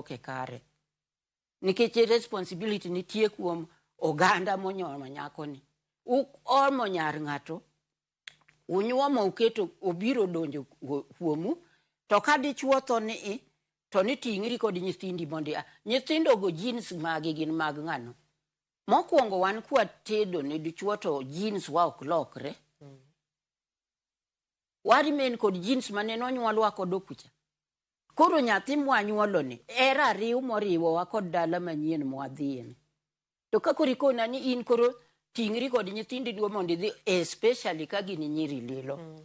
iloke kare. Nikech responsibility nitie kuom oganda monyuomo nyako ni. Omo nyar ng'ato, unyuomo uketo obiro donjo kuomu, to ka dichuo tho ni to ni ting'ri kod nyithindi mondi nyithindo go jeans magi gin mag ng'ano. Mokwongo wan kwa tedo ni dichuo to jeans wa ok lokre. Wari men kod jeans mane nonyuolwa kod okucha. Koro nyathi mwanyuolo ni era riu moriwo wa kod dala manyien mwadhieni. To ka kori kona ni in koro ting'ri kod nyithindi duo mondi dhi especially ka gini nyiri lilo.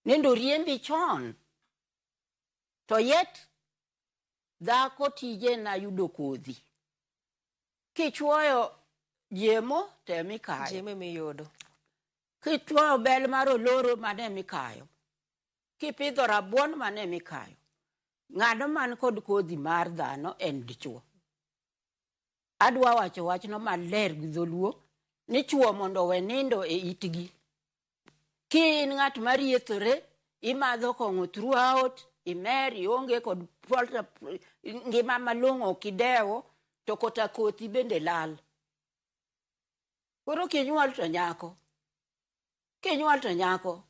Nendo riembi chon. To yet dhako tije na yudo kodhi. Kichwoyo jemo temi kayo. Jemo miyudo. Kichwoyo bel mar oloro mane mikayo. Kipidho rabuon mane mikayo. Ng'ano man kod kodhi mar dhano en dichuo. Adwa wacho wachno maler gi dholuo ni chuo mondo we nindo e itgi. Ki ng'at mariethore, imadho kong'o throughout, imeri onge kod ngima malong'o kidewo, to kota kothi bende lal. Koro kinyuol to nyako. Kinyuol to nyako.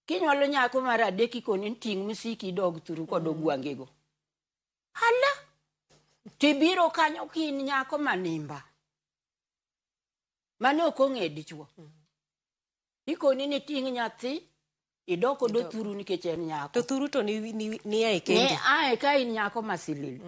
Kinyuolo nyako mar adek ikoni ting' misiki dog thuru kod ogwangego. Hala! Tibiro kanyo kin nyako manimba. Mane ok ong'e dichuo. Ikoni ni ting' nyathi, idoko do thuru nikech en nyako. To thuru to ni ae kendi. Ni ae ka in nyako masilili.